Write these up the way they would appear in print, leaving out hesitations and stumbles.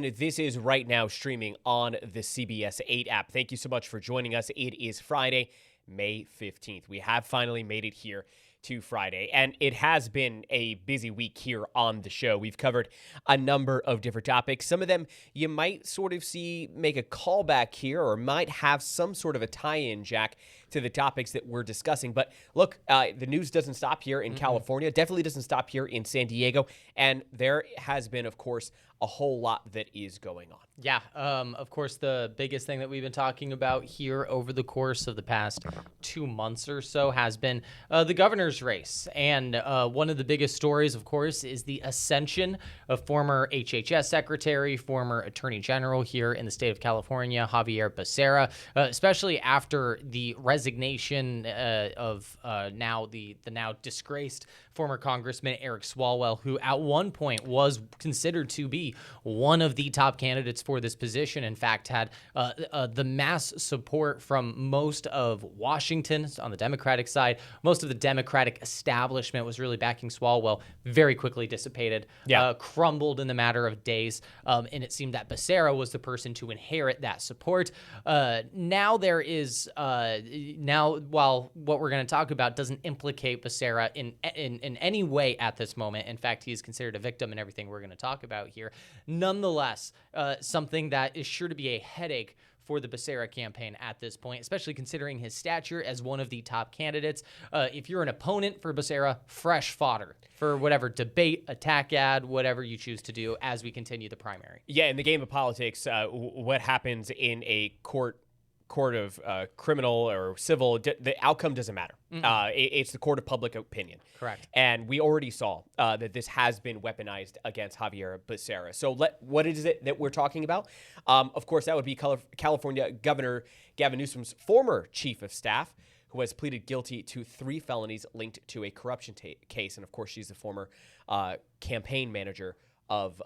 This is right now streaming on the CBS 8 app. Thank you so much for joining us. It is Friday, May 15th. We have finally made it here to Friday, and it has been a busy week here on the show. We've covered a number of different topics. Some of them you might sort of see make a callback here or might have some sort of a tie-in, Jack, to the topics that we're discussing. But look, the news doesn't stop here in California, definitely doesn't stop here in San Diego, and there has been, of course, a whole lot that is going on. Yeah, of course, the biggest thing that we've been talking about here over the course of the past 2 months or so has been the governor's race. And one of the biggest stories, of course, is the ascension of former HHS secretary, former attorney general here in the state of California, Xavier Becerra, especially after the resignation of now the now disgraced former Congressman Eric Swalwell, who at one point was considered to be one of the top candidates for this position. In fact, had the mass support from most of Washington on the Democratic side. Most of the Democratic establishment was really backing Swalwell. Very quickly dissipated, crumbled in the matter of days, and it seemed that Becerra was the person to inherit that support. Now there is while what we're going to talk about doesn't implicate Becerra in any way at this moment. In fact, he is considered a victim in everything we're going to talk about here. Nonetheless, something that is sure to be a headache for the Becerra campaign at this point, especially considering his stature as one of the top candidates. If you're an opponent for Becerra, fresh fodder for whatever debate, attack ad, whatever you choose to do as we continue the primary. Yeah, in the game of politics, what happens in a court of criminal or civil, the outcome doesn't matter. It's the court of public opinion. Correct. And we already saw that this has been weaponized against Xavier Becerra. So what is it that we're talking about? Of course, that would be California Governor Gavin Newsom's former chief of staff, who has pleaded guilty to 3 felonies linked to a corruption case. And of course, she's the former campaign manager of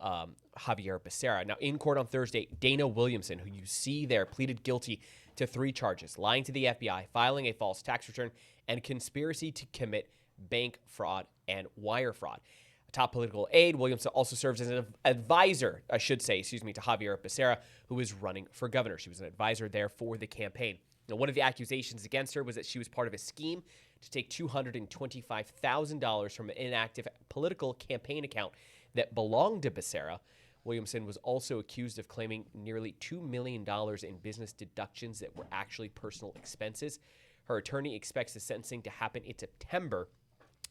Xavier Becerra. Now, in court on Thursday, Dana Williamson, who you see there, pleaded guilty to 3 charges: lying to the FBI, filing a false tax return, and conspiracy to commit bank fraud and wire fraud. A top political aide, Williamson also serves as an advisor, to Xavier Becerra, who is running for governor. She was an advisor there for the campaign. Now, one of the accusations against her was that she was part of a scheme to take $225,000 from an inactive political campaign account that belonged to Becerra. Williamson was also accused of claiming nearly $2 million in business deductions that were actually personal expenses. Her attorney expects the sentencing to happen in September.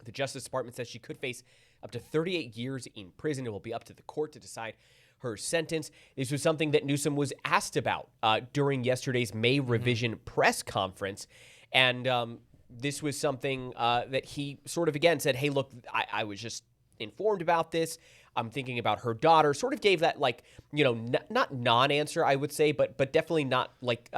The Justice Department says she could face up to 38 years in prison. It will be up to the court to decide her sentence. This was something that Newsom was asked about during yesterday's May revision press conference. And this was something that he sort of, again, said, hey, look, I was just informed about this. I'm thinking about her daughter. Sort of gave that, like, not non-answer, I would say, but definitely not like,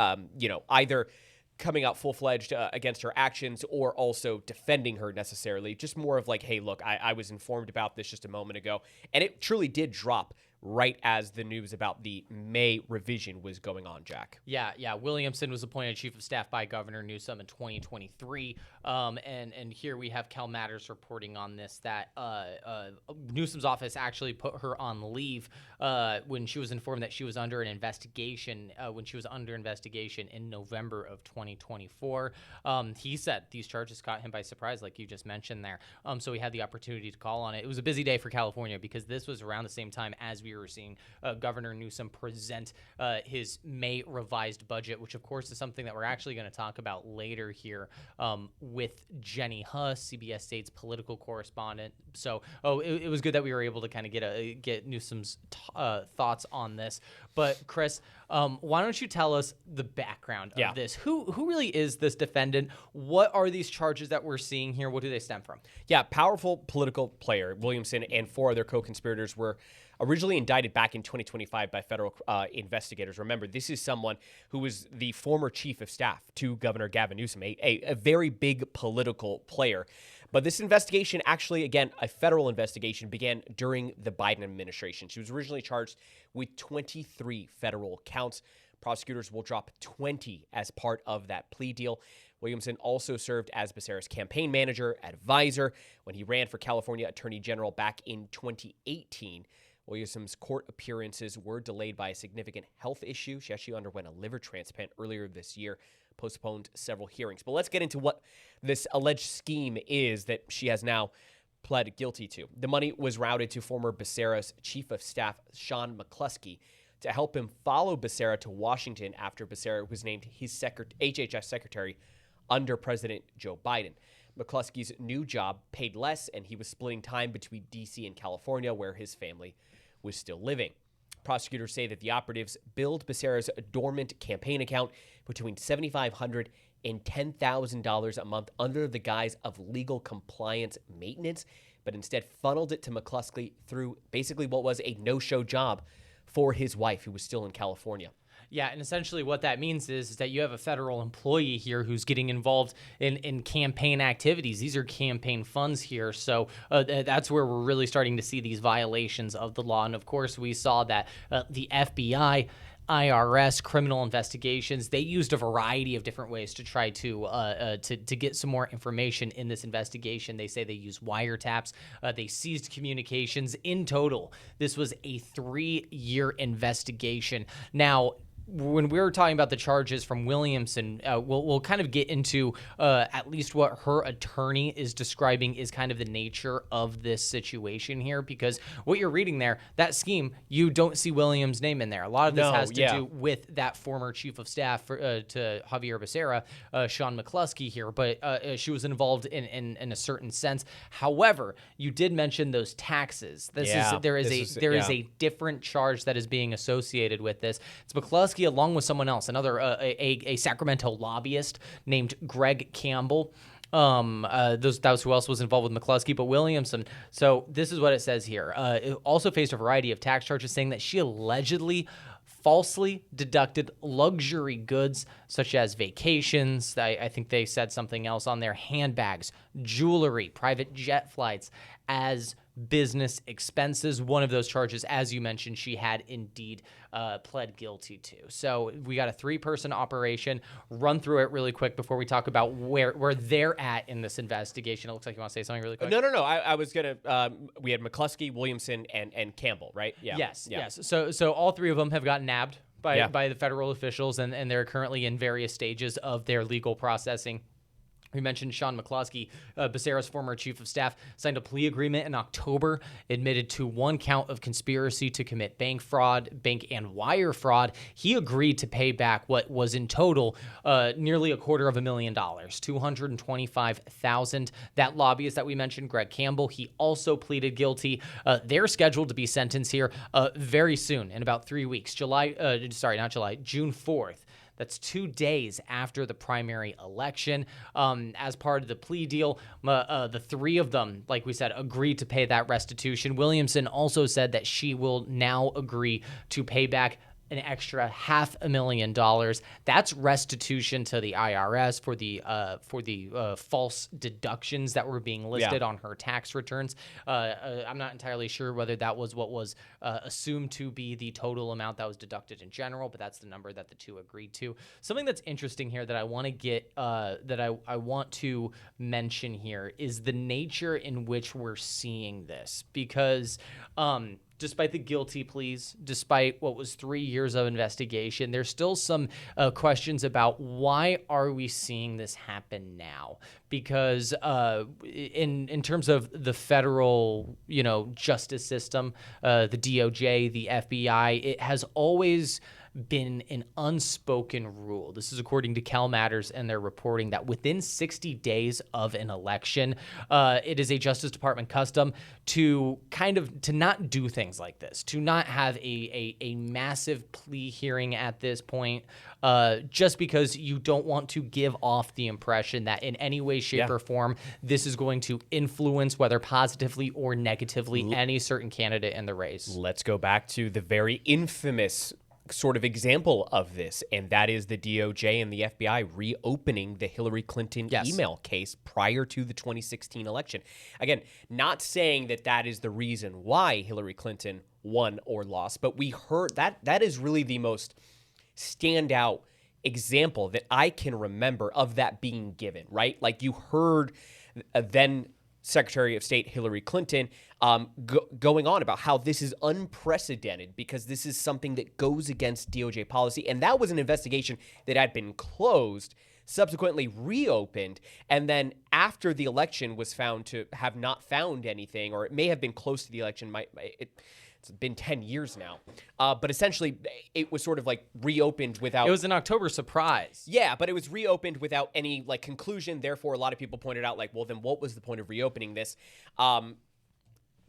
either coming out full-fledged against her actions or also defending her necessarily. Just more of like, hey, look, I was informed about this just a moment ago. And it truly did drop right as the news about the May revision was going on, Jack. Yeah. Williamson was appointed chief of staff by Governor Newsom in 2023. And here we have Cal Matters reporting on this, that Newsom's office actually put her on leave when she was informed that she was under an investigation, in November of 2024. He said these charges caught him by surprise, like you just mentioned there. So he had the opportunity to call on it. It was a busy day for California because this was around the same time as we were seeing Governor Newsom present his May revised budget, which of course is something that we're actually going to talk about later here with Jenny Huss, CBS 8's political correspondent. So it was good that we were able to kind of get Newsom's thoughts on this. But Chris, why don't you tell us the background of this? Who really is this defendant? What are these charges that we're seeing here? What do they stem from? Yeah, powerful political player. Williamson and 4 other co-conspirators were originally indicted back in 2025 by federal investigators. Remember, this is someone who was the former chief of staff to Governor Gavin Newsom, a very big political player. But this investigation, actually, again, a federal investigation, began during the Biden administration. She was originally charged with 23 federal counts. Prosecutors will drop 20 as part of that plea deal. Williamson also served as Becerra's campaign manager, advisor, when he ran for California Attorney General back in 2018. Williamson's court appearances were delayed by a significant health issue. She actually underwent a liver transplant earlier this year, postponed several hearings. But let's get into what this alleged scheme is that she has now pled guilty to. The money was routed to former Becerra's chief of staff, Sean McCluskey, to help him follow Becerra to Washington after Becerra was named his HHS secretary under President Joe Biden. McCluskey's new job paid less, and he was splitting time between D.C. and California, where his family was still living. Prosecutors say that the operatives billed Becerra's dormant campaign account between $7,500 and $10,000 a month under the guise of legal compliance maintenance, but instead funneled it to McCluskey through basically what was a no-show job for his wife, who was still in California. Yeah, and essentially what that means is that you have a federal employee here who's getting involved in campaign activities. These are campaign funds here. So that's where we're really starting to see these violations of the law. And of course, we saw that the FBI, IRS, criminal investigations, they used a variety of different ways to try to get some more information in this investigation. They say they used wiretaps. They seized communications. In total, this was a 3-year investigation. Now, when we were talking about the charges from Williamson, we'll kind of get into at least what her attorney is describing is kind of the nature of this situation here, because what you're reading there, that scheme, you don't see Williams' name in there. A lot of this has to do with that former chief of staff to Xavier Becerra, Sean McCluskey here, but she was involved in a certain sense. However, you did mention those taxes. There is a different charge that is being associated with this. It's McCluskey along with someone else, another a Sacramento lobbyist named Greg Campbell. That was who else was involved with McCluskey, but Williamson. So this is what it says here. It also faced a variety of tax charges, saying that she allegedly falsely deducted luxury goods such as vacations. I think they said something else on there, handbags, jewelry, private jet flights as business expenses. One of those charges, as you mentioned, she had indeed pled guilty to. So we got a 3-person operation. Run through it really quick before we talk about where they're at in this investigation. It looks like you want to say something really quick. No. I was going to, we had McCluskey, Williamson, and Campbell, right? Yeah. Yes. So all 3 of them have gotten nabbed by the federal officials, and they're currently in various stages of their legal processing. We mentioned Sean McCluskey, Becerra's former chief of staff, signed a plea agreement in October, admitted to 1 count of conspiracy to commit bank fraud, bank and wire fraud. He agreed to pay back what was in total nearly $250,000, $225,000. That lobbyist that we mentioned, Greg Campbell, he also pleaded guilty. They're scheduled to be sentenced here very soon, in about 3 weeks. June 4th. That's 2 days after the primary election. As part of the plea deal, the 3 of them, like we said, agreed to pay that restitution. Williamson also said that she will now agree to pay back an extra $500,000. That's restitution to the IRS for the false deductions that were being listed on her tax returns. I'm not entirely sure whether that was what was assumed to be the total amount that was deducted in general, but that's the number that the 2 agreed to. Something that's interesting here that I want to get I want to mention here is the nature in which we're seeing this, because despite the guilty pleas, despite what was 3 years of investigation, there's still some questions about why are we seeing this happen now? Because in terms of the federal, justice system, the DOJ, the FBI, it has always been an unspoken rule. This is according to Cal Matters and their reporting that within 60 days of an election, it is a Justice Department custom to not do things like this, to not have a massive plea hearing at this point, just because you don't want to give off the impression that in any way, shape, or form, this is going to influence, whether positively or negatively, any certain candidate in the race. Let's go back to the very infamous sort of example of this, and that is the DOJ and the FBI reopening the Hillary Clinton email case prior to the 2016 election. Again, not saying that is the reason why Hillary Clinton won or lost, but we heard that is really the most standout example that I can remember of that being given, right? Like, you heard then Secretary of State Hillary Clinton going on about how this is unprecedented because this is something that goes against DOJ policy. And that was an investigation that had been closed, subsequently reopened, and then after the election was found to have not found anything, or it may have been close to the election. It's been 10 years now. But essentially, it was sort of like reopened without... It was an October surprise. Yeah, but it was reopened without any like conclusion. Therefore, a lot of people pointed out like, well, then what was the point of reopening this?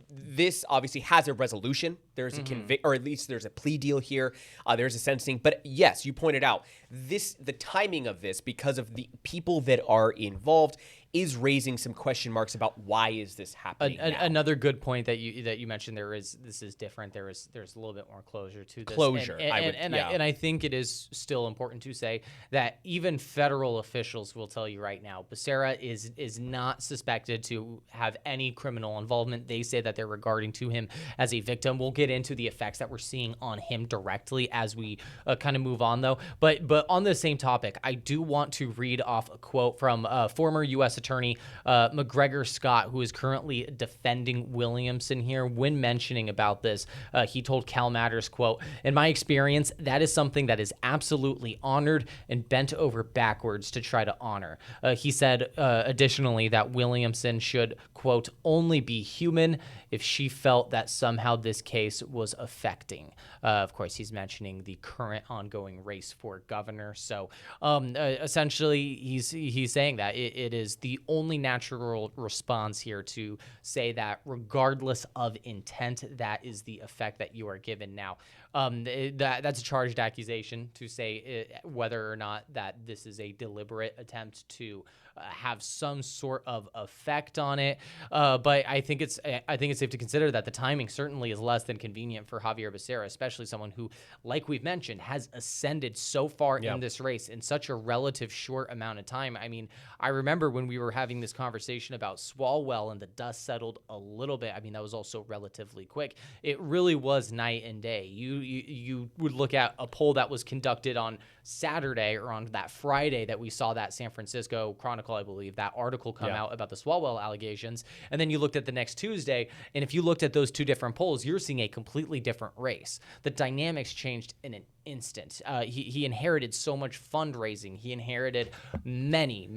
This obviously has a resolution. There's a or at least there's a plea deal here. There's a sentencing. But yes, you pointed out the timing of this, because of the people that are involved, is raising some question marks about why is this happening now. Another good point that you mentioned, this is different. There's a little bit more closure to this. Closure. And I think it is still important to say that even federal officials will tell you right now, Becerra is not suspected to have any criminal involvement. They say that they're regarding to him as a victim. We'll get into the effects that we're seeing on him directly as we kind of move on, though. But on the same topic, I do want to read off a quote from former U.S. Attorney McGregor Scott, who is currently defending Williamson here. When mentioning about this, he told Cal Matters, quote, "In my experience, that is something that is absolutely honored and bent over backwards to try to honor." He said additionally that Williamson should, quote, "only be human if she felt that somehow this case was affecting." Of course, he's mentioning the current ongoing race for governor. So essentially, he's saying that it is the only natural response here to say that regardless of intent, that is the effect that you are given. Now, that's a charged accusation to say whether or not that this is a deliberate attempt to have some sort of effect on it. But I think it's safe to consider that the timing certainly is less than convenient for Xavier Becerra, especially someone who, like we've mentioned, has ascended so far in this race in such a relative short amount of time. I mean, I remember when we were having this conversation about Swalwell and the dust settled a little bit. I mean, that was also relatively quick. It really was night and day. You would look at a poll that was conducted on Saturday or on that Friday that we saw that San Francisco Chronicle, I believe, that article come out about the Swalwell allegations. And then you looked at the next Tuesday, and if you looked at those two different polls, you're seeing a completely different race. The dynamics changed in an instant. He inherited so much fundraising. He inherited many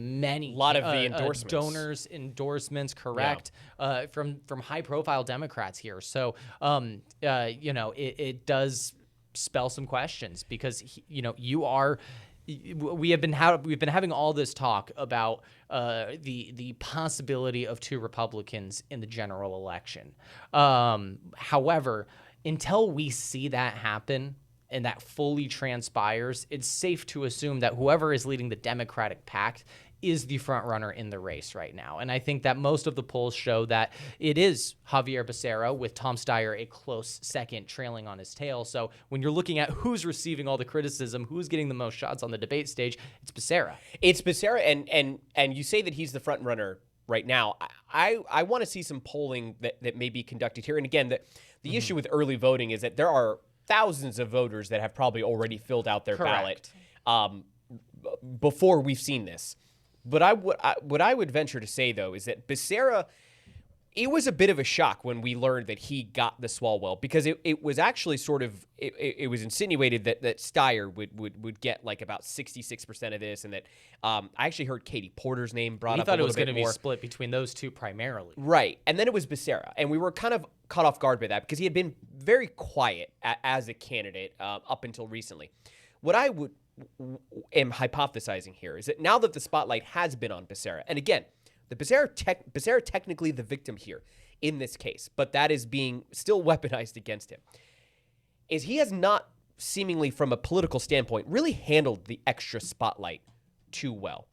lot of the endorsements. Donors, endorsements, correct, from high-profile Democrats here. So, it does spell some questions because we've been having all this talk about the possibility of two Republicans in the general election. However, until we see that happen and that fully transpires, it's safe to assume that whoever is leading the Democratic pack is the front runner in the race right now. And I think that most of the polls show that it is Xavier Becerra, with Tom Steyer a close second, trailing on his tail. So when you're looking at who's receiving all the criticism, who's getting the most shots on the debate stage, it's Becerra. It's Becerra, and you say that he's the front runner right now. I want to see some polling that may be conducted here. And again, the issue with early voting is that there are thousands of voters that have probably already filled out their ballot before we've seen this. But what I would venture to say, though, is that Becerra, it was a bit of a shock when we learned that he got the Swalwell, because it was actually sort of, it was insinuated that Steyer would get like about 66% of this, and that I actually heard Katie Porter's name brought up a little bit more. He thought it was going to be split between those two primarily. Right. And then it was Becerra, and we were kind of caught off guard by that because he had been very quiet as a candidate up until recently. What I am hypothesizing here is that now that the spotlight has been on Becerra, and again, the Becerra technically the victim here in this case, but that is being still weaponized against him, is he has not, seemingly from a political standpoint, really handled the extra spotlight too well.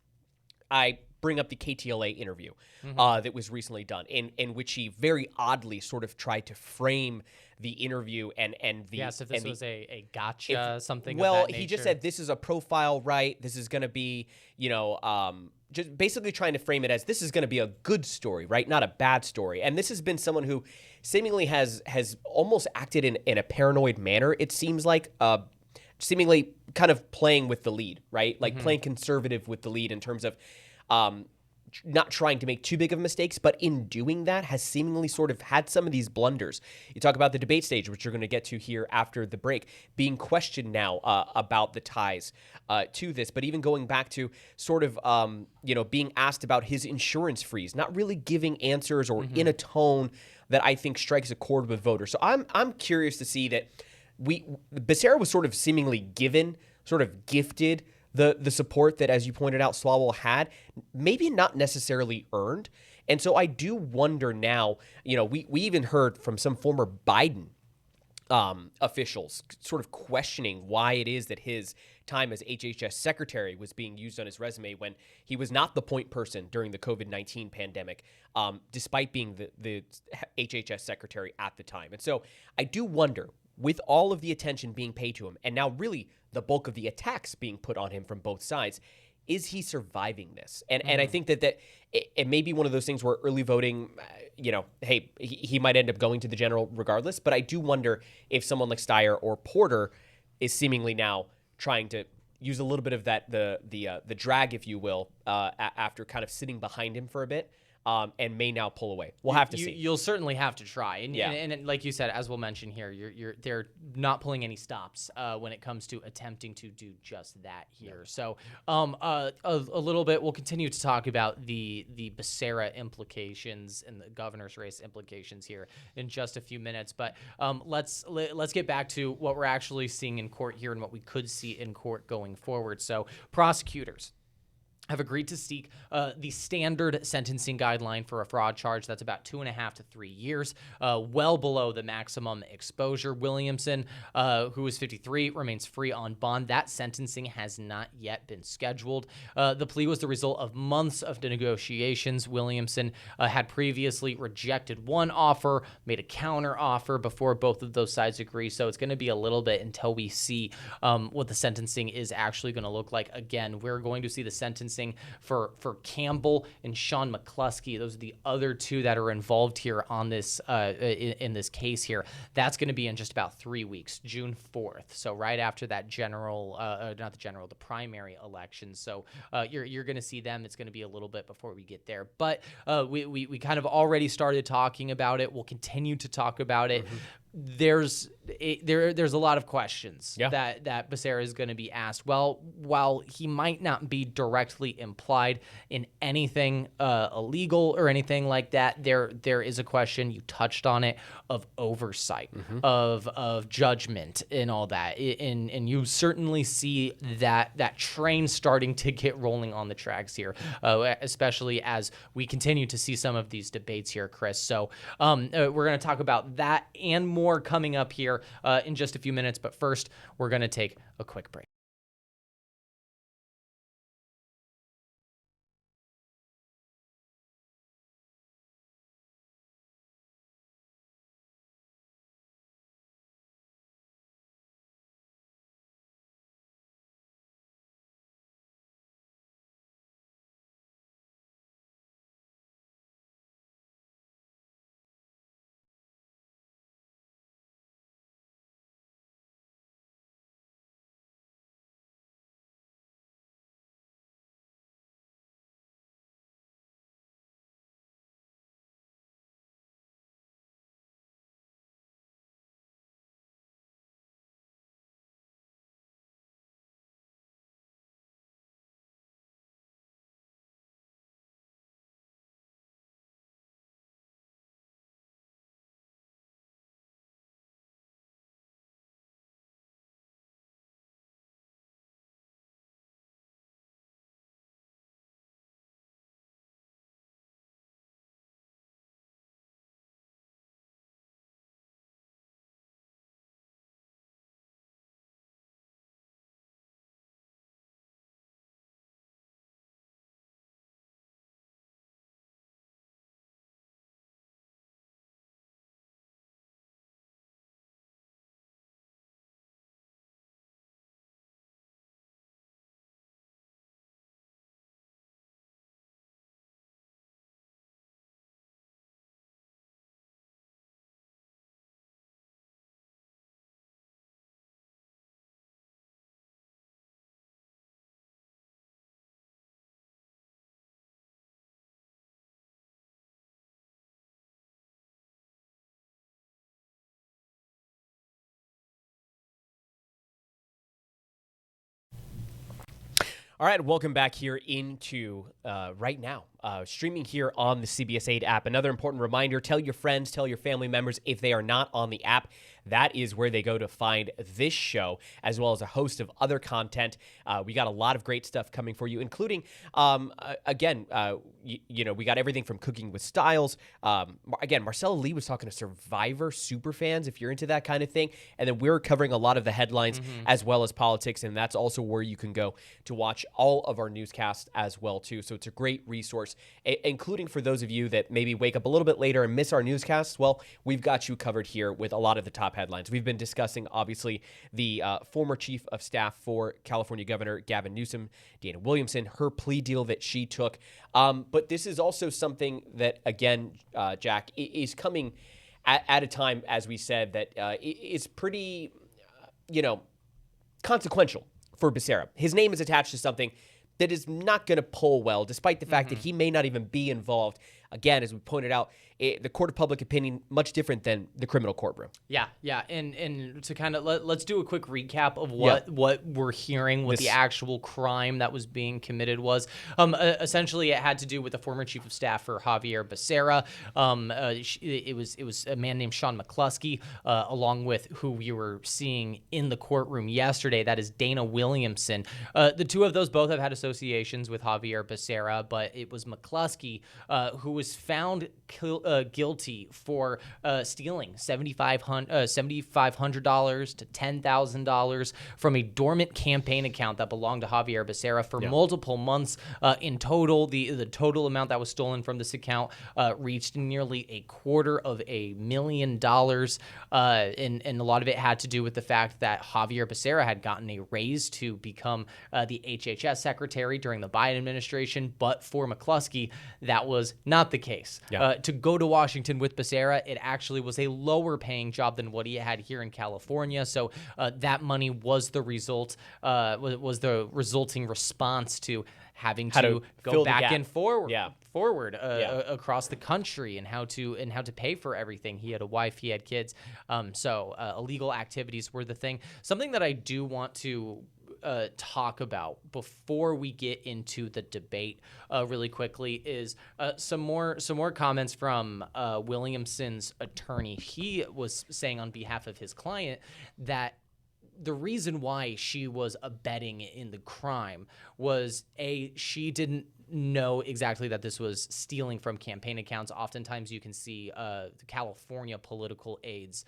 I bring up the KTLA interview that was recently done, in which he very oddly sort of tried to frame the interview and the... Yes, if this was a gotcha, something well, of that nature. He just said, this is a profile, right? This is going to be, just basically trying to frame it as this is going to be a good story, right? Not a bad story. And this has been someone who seemingly has almost acted in a paranoid manner, it seems like, seemingly kind of playing with the lead, right? Like playing conservative with the lead in terms of not trying to make too big of mistakes, but in doing that has seemingly sort of had some of these blunders. You talk about the debate stage, which you're going to get to here after the break, being questioned now about the ties to this, but even going back to sort of, being asked about his insurance freeze, not really giving answers or in a tone that I think strikes a chord with voters. So I'm curious to see that Becerra was sort of seemingly gifted the support that, as you pointed out, Swalwell had, maybe not necessarily earned. And so I do wonder now, we even heard from some former Biden officials sort of questioning why it is that his time as HHS secretary was being used on his resume when he was not the point person during the COVID-19 pandemic, despite being the HHS secretary at the time. And so I do wonder, with all of the attention being paid to him, and now really the bulk of the attacks being put on him from both sides, is he surviving this? And I think that it may be one of those things where early voting, hey, he might end up going to the general regardless. But I do wonder if someone like Steyer or Porter is seemingly now trying to use a little bit of that the drag, if you will, after kind of sitting behind him for a bit. And may now pull away. We'll have to see. You'll certainly have to try, and, yeah. and like you said, as we'll mention here, they're not pulling any stops when it comes to attempting to do just that here. Yeah. So, a little bit, we'll continue to talk about the Becerra implications and the governor's race implications here in just a few minutes. But let's get back to what we're actually seeing in court here and what we could see in court going forward. So, prosecutors have agreed to seek the standard sentencing guideline for a fraud charge. That's about 2.5 to 3 years, well below the maximum exposure. Williamson, who is 53, remains free on bond. That sentencing has not yet been scheduled. The plea was the result of months of negotiations. Williamson had previously rejected one offer, made a counter offer before both of those sides agree. So it's going to be a little bit until we see what the sentencing is actually going to look like. Again, we're going to see the sentencing for Campbell and Sean McCluskey. Those are the other two that are involved here on this in this case here. That's going to be in just about 3 weeks, June 4th. So right after that the primary election. So you're going to see them. It's going to be a little bit before we get there. But we kind of already started talking about it. We'll continue to talk about it. Mm-hmm. There's a lot of questions that Becerra is going to be asked. Well, while he might not be directly implied in anything illegal or anything like that, there is a question, you touched on it, of oversight, of judgment and all that. And you certainly see that train starting to get rolling on the tracks here, especially as we continue to see some of these debates here, Chris. So we're going to talk about that and more coming up here in just a few minutes. But first, we're going to take a quick break. All right, welcome back here into right now, streaming here on the CBS 8 app. Another important reminder, tell your friends, tell your family members if they are not on the app. That is where they go to find this show, as well as a host of other content. We got a lot of great stuff coming for you, including, we got everything from Cooking with Styles. Again, Marcella Lee was talking to Survivor super fans, if you're into that kind of thing. And then we're covering a lot of the headlines as well as politics, and that's also where you can go to watch all of our newscasts as well, too. So it's a great resource, including for those of you that maybe wake up a little bit later and miss our newscasts. Well, we've got you covered here with a lot of the top headlines. We've been discussing, obviously, the former chief of staff for California Governor Gavin Newsom, Dana Williamson, her plea deal that she took. But this is also something that, again, Jack, is coming at a time, as we said, that is pretty, consequential for Becerra. His name is attached to something that is not going to poll well, despite the fact that he may not even be involved. Again, as we pointed out, the court of public opinion, much different than the criminal courtroom. Yeah. And to kind of let's do a quick recap of what we're hearing, what the actual crime that was being committed was. Essentially, it had to do with the former chief of staff for Xavier Becerra. It was a man named Sean McCluskey, along with who we were seeing in the courtroom yesterday. That is Dana Williamson. The two of those both have had associations with Xavier Becerra, but it was McCluskey who was found guilty for stealing $7,500 to $10,000 from a dormant campaign account that belonged to Xavier Becerra for multiple months. In total, the total amount that was stolen from this account reached nearly $250,000. And a lot of it had to do with the fact that Xavier Becerra had gotten a raise to become the HHS secretary during the Biden administration. But for McCluskey, that was not the case. To go to Washington with Becerra, it actually was a lower paying job than what he had here in California. So that money was the result, was the resulting response to having to go back and forward across the country and how to pay for everything. He had a wife, he had kids. So illegal activities were the thing. Something that I do want to talk about before we get into the debate really quickly is some more comments from Williamson's attorney. He was saying on behalf of his client that the reason why she was abetting in the crime was she didn't know exactly that this was stealing from campaign accounts. Oftentimes you can see the California political aides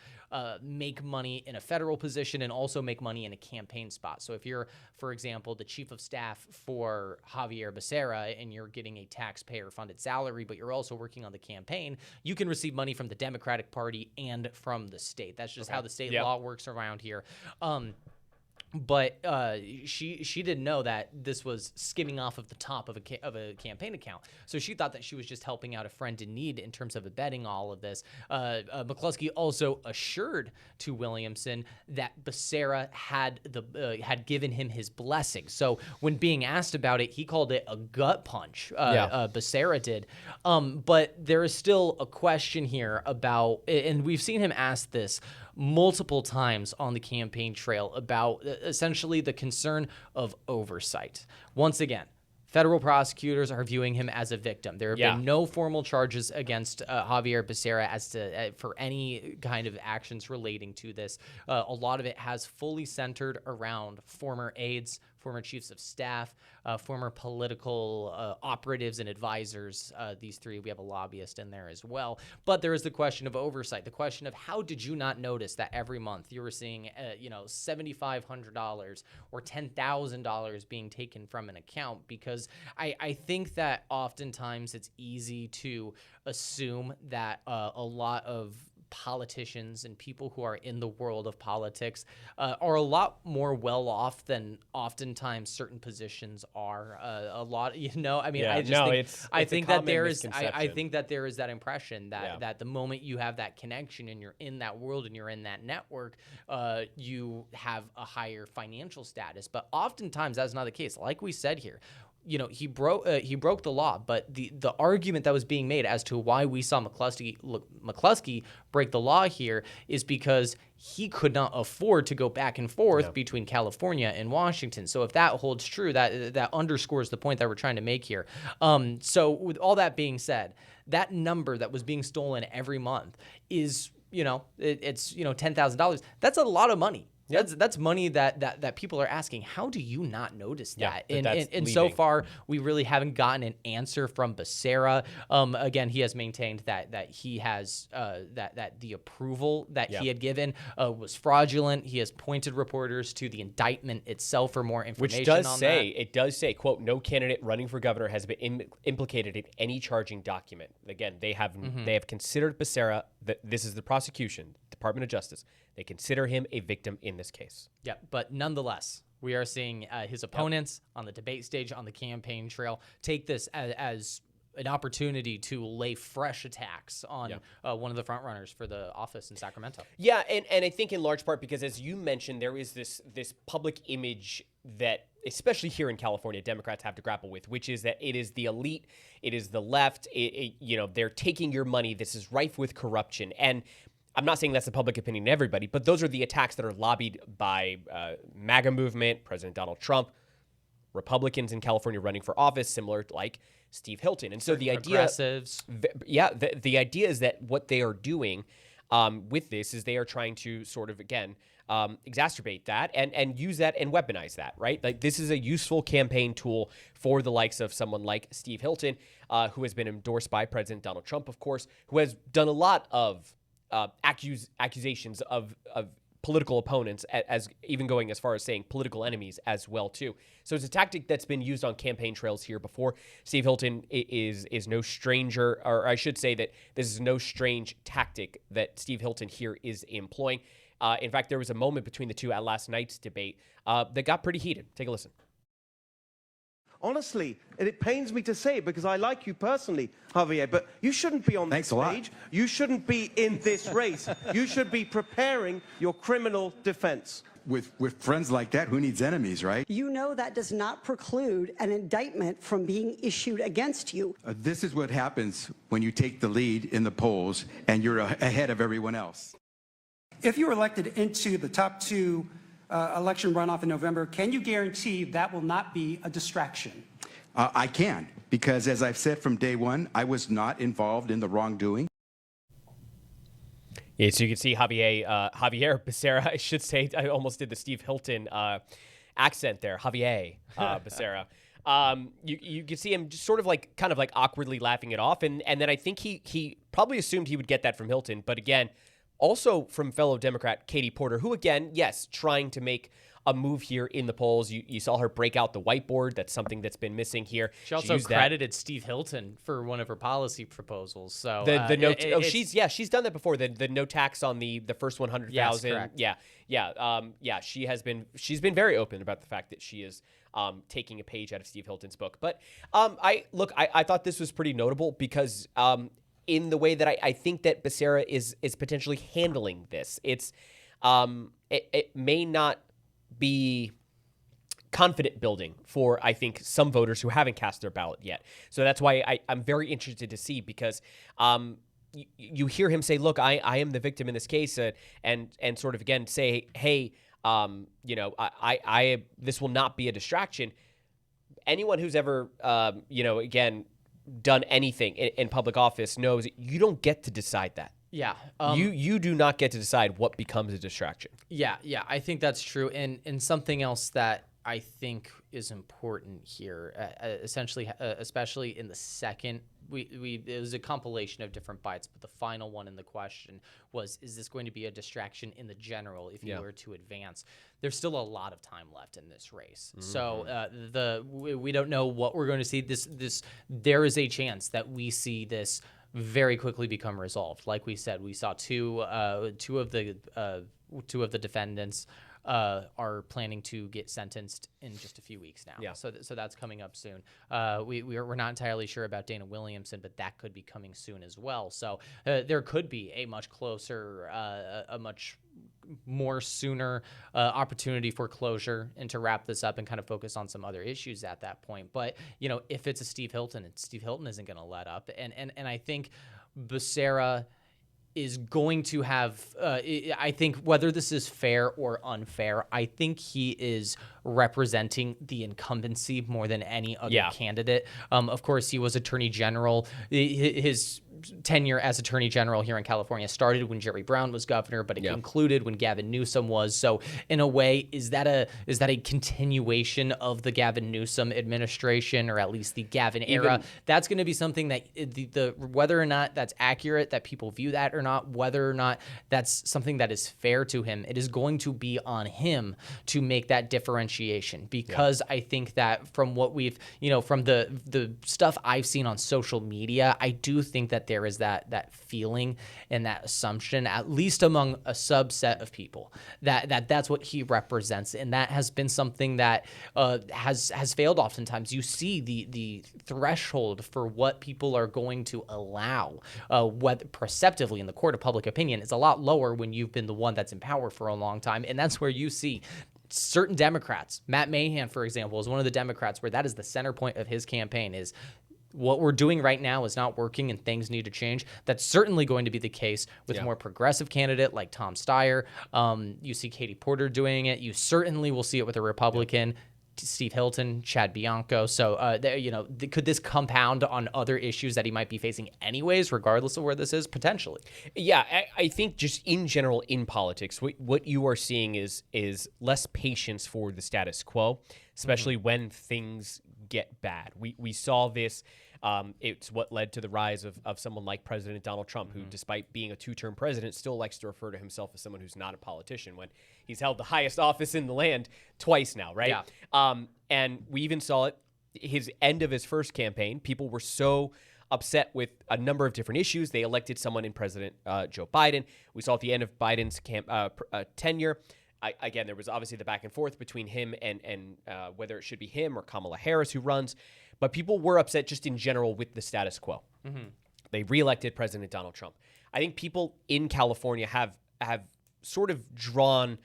make money in a federal position and also make money in a campaign spot. So if you're, for example, the chief of staff for Xavier Becerra and you're getting a taxpayer-funded salary, but you're also working on the campaign, you can receive money from the Democratic Party and from the state. That's just how the state law works around here. But she didn't know that this was skimming off of the top of a campaign account. So she thought that she was just helping out a friend in need in terms of abetting all of this. McCluskey also assured to Williamson that Becerra had given him his blessing. So when being asked about it, he called it a gut punch. Becerra did. But there is still a question here about, and we've seen him ask this multiple times on the campaign trail about essentially the concern of oversight. Once again, federal prosecutors are viewing him as a victim. There have been no formal charges against Xavier Becerra as to for any kind of actions relating to this. A lot of it has fully centered around former aides, former chiefs of staff, former political operatives and advisors. These three, we have a lobbyist in there as well. But there is the question of oversight, the question of how did you not notice that every month you were seeing, $7,500 or $10,000 being taken from an account? Because I think that oftentimes it's easy to assume that a lot of politicians and people who are in the world of politics are a lot more well off than oftentimes certain positions are. I think that there is that impression that the moment you have that connection and you're in that world and you're in that network, you have a higher financial status. But oftentimes that's not the case. Like we said here, he broke the law, but the argument that was being made as to why we saw McCluskey break the law here is because he could not afford to go back and forth between California and Washington. So if that holds true, that underscores the point that we're trying to make here. So with all that being said, that number that was being stolen every month is, it's $10,000. That's a lot of money. Yeah. That's money that people are asking. How do you not notice that? And so far, we really haven't gotten an answer from Becerra. Again, he has maintained that he has that the approval that he had given was fraudulent. He has pointed reporters to the indictment itself for more information. It does say, quote, no candidate running for governor has been implicated in any charging document. Again, they have considered Becerra, that this is the prosecution, Department of Justice. They consider him a victim in this case. Yeah, but nonetheless, we are seeing his opponents on the debate stage, on the campaign trail, take this as an opportunity to lay fresh attacks on one of the frontrunners for the office in Sacramento. Yeah, and I think in large part because, as you mentioned, there is this public image that, especially here in California, Democrats have to grapple with, which is that it is the elite, it is the left, they're taking your money. This is rife with corruption. And I'm not saying that's the public opinion of everybody, but those are the attacks that are lobbied by MAGA movement, President Donald Trump, Republicans in California running for office, similar to like Steve Hilton. And so the idea, progressives, the idea is that what they are doing with this is they are trying to sort of exacerbate that and use that and weaponize that, right? Like this is a useful campaign tool for the likes of someone like Steve Hilton, who has been endorsed by President Donald Trump, of course, who has done a lot of accusations of political opponents, as even going as far as saying political enemies as well too. So it's a tactic that's been used on campaign trails here before. Steve Hilton is no stranger, or I should say that this is no strange tactic that Steve Hilton here is employing. In fact, there was a moment between the two at last night's debate that got pretty heated. Take a listen. Honestly, and it pains me to say it because I like you personally, Javier, but you shouldn't be on this stage. You shouldn't be in this race. You should be preparing your criminal defense. With friends like that, who needs enemies, right? You know that does not preclude an indictment from being issued against you. This is what happens when you take the lead in the polls and you're ahead of everyone else. If you were elected into the top two election runoff in November, can you guarantee that will not be a distraction? I can, because as I've said from day one, I was not involved in the wrongdoing. Yeah, so you can see Xavier Becerra, I should say. I almost did the Steve Hilton accent there. Xavier Becerra. You can see him just sort of kind of awkwardly laughing it off. And then I think he probably assumed he would get that from Hilton. But again, also from fellow Democrat Katie Porter, who, again, yes, trying to make a move here in the polls. You saw her break out the whiteboard. That's something that's been missing here. She also credited Steve Hilton for one of her policy proposals. So she's done that before. The no tax on the first 100,000. Yes, she's been very open about the fact that she is taking a page out of Steve Hilton's book. But I thought this was pretty notable because in the way that I think that Becerra is potentially handling this. It's it may not be confident building for, I think, some voters who haven't cast their ballot yet. So that's why I'm very interested to see, because you hear him say, look, I am the victim in this case, and sort of again say, hey, this will not be a distraction. Anyone who's ever, again, done anything in public office knows that you don't get to decide that. Yeah. You do not get to decide what becomes a distraction. Yeah, I think that's true. And something else that I think is important here, essentially, especially in the second, it was a compilation of different bites, but the final one in the question was, is this going to be a distraction in the general if you were to advance? There's still a lot of time left in this race. Mm-hmm. So we don't know what we're going to see. There is a chance that we see this very quickly become resolved. Like we said, we saw two of the defendants are planning to get sentenced in just a few weeks now. Yeah. So that's coming up soon. We're not entirely sure about Dana Williamson, but that could be coming soon as well. So there could be a much closer, a much more sooner opportunity for closure and to wrap this up and kind of focus on some other issues at that point. But, if it's a Steve Hilton, Steve Hilton isn't going to let up. And I think Becerra is going to have, I think whether this is fair or unfair, I think he is representing the incumbency more than any other candidate. Of course, he was Attorney General. His tenure as Attorney General here in California started when Jerry Brown was governor, but it concluded when Gavin Newsom was. So in a way, is that a continuation of the Gavin Newsom administration, or at least the Gavin era? That's going to be something that the whether or not that's accurate, that people view that or not, whether or not that's something that is fair to him, it is going to be on him to make that differentiation. Because I think that from what we've, from the stuff I've seen on social media, I do think that there is that feeling and that assumption, at least among a subset of people, that's what he represents, and that has been something that has failed oftentimes. You see the threshold for what people are going to allow, whether perceptively in the court of public opinion, is a lot lower when you've been the one that's in power for a long time, and that's where you see certain Democrats. Matt Mahan, for example, is one of the Democrats where that is the center point of his campaign, is what we're doing right now is not working and things need to change. That's certainly going to be the case with a more progressive candidate like Tom Steyer. You see Katie Porter doing it. You certainly will see it with a Republican, Steve Hilton, Chad Bianco. So, could this compound on other issues that he might be facing anyways, regardless of where this is? Potentially. Yeah, I think just in general in politics, what you are seeing is less patience for the status quo, especially when things get bad. We saw this. It's what led to the rise of someone like President Donald Trump, who, despite being a two-term president, still likes to refer to himself as someone who's not a politician when he's held the highest office in the land twice now, right? Yeah. And we even saw it, his end of his first campaign. People were so upset with a number of different issues. They elected someone in President Joe Biden. We saw at the end of Biden's tenure, again, there was obviously the back and forth between him and whether it should be him or Kamala Harris who runs. But people were upset just in general with the status quo. They reelected President Donald Trump. I think people in California have sort of drawn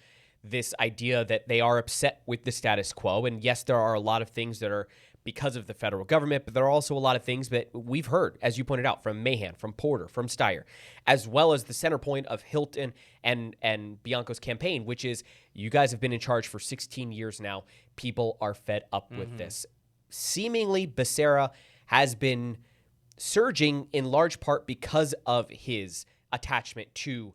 this idea that they are upset with the status quo. And yes, there are a lot of things that are because of the federal government, but there are also a lot of things that we've heard, as you pointed out, from Mahan, from Porter, from Steyer, as well as the center point of Hilton and Bianco's campaign, which is you guys have been in charge for 16 years now. People are fed up with this. Seemingly, Becerra has been surging in large part because of his attachment to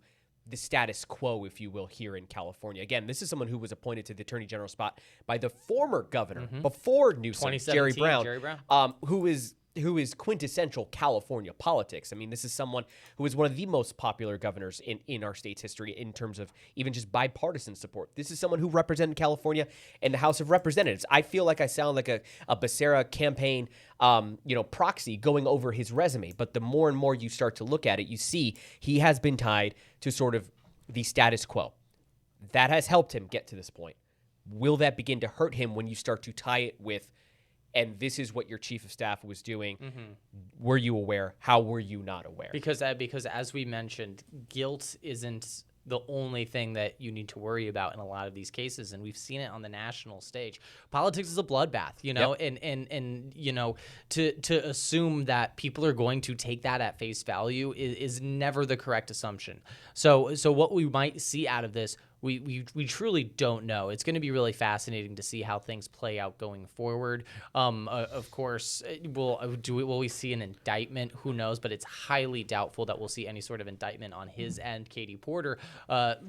the status quo, if you will, here in California. Again, this is someone who was appointed to the Attorney General spot by the former governor before Newsom, Jerry Brown, who is quintessential California politics. I mean, this is someone who is one of the most popular governors in our state's history in terms of even just bipartisan support. This is someone who represented California in the House of Representatives. I feel like I sound like a Becerra campaign proxy going over his resume, but the more and more you start to look at it, you see he has been tied to sort of the status quo. That has helped him get to this point. Will that begin to hurt him when you start to tie it with, and this is what your chief of staff was doing? Were you aware? How were you not aware? Because as we mentioned, guilt isn't the only thing that you need to worry about in a lot of these cases, and we've seen it on the national stage. Politics is a bloodbath, and to assume that people are going to take that at face value is never the correct assumption. So what we might see out of this, we truly don't know. It's going to be really fascinating to see how things play out going forward. Of course, will we see an indictment? Who knows? But it's highly doubtful that we'll see any sort of indictment on his end. Katie Porter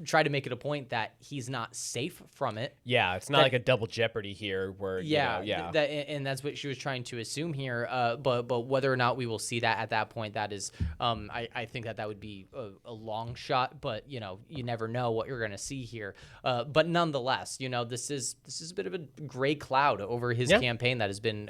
tried to make it a point that he's not safe from it. Yeah, it's not like a double jeopardy here where, and that's what she was trying to assume here. But whether or not we will see that at that point, that is, I think that would be a long shot. But you never know what you're going to see here. But nonetheless, this is a bit of a gray cloud over his campaign that has been,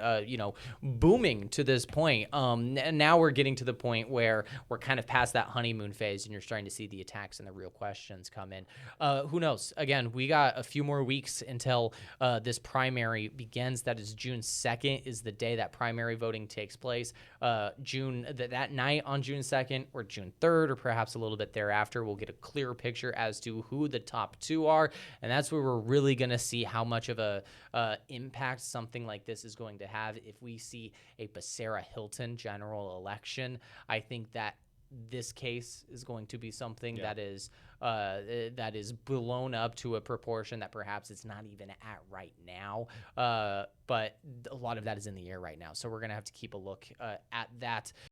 booming to this point. And now we're getting to the point where we're kind of past that honeymoon phase, and you're starting to see the attacks and the real questions come in. Who knows? Again, we got a few more weeks until this primary begins. That is June 2nd is the day that primary voting takes place. That night on June 2nd or June 3rd, or perhaps a little bit thereafter, we'll get a clearer picture as to who the top top two are, and that's where we're really going to see how much of a impact something like this is going to have. If we see a Becerra-Hilton general election, I think that this case is going to be something that is blown up to a proportion that perhaps it's not even at right now. But a lot of that is in the air right now. So we're going to have to keep a look at that.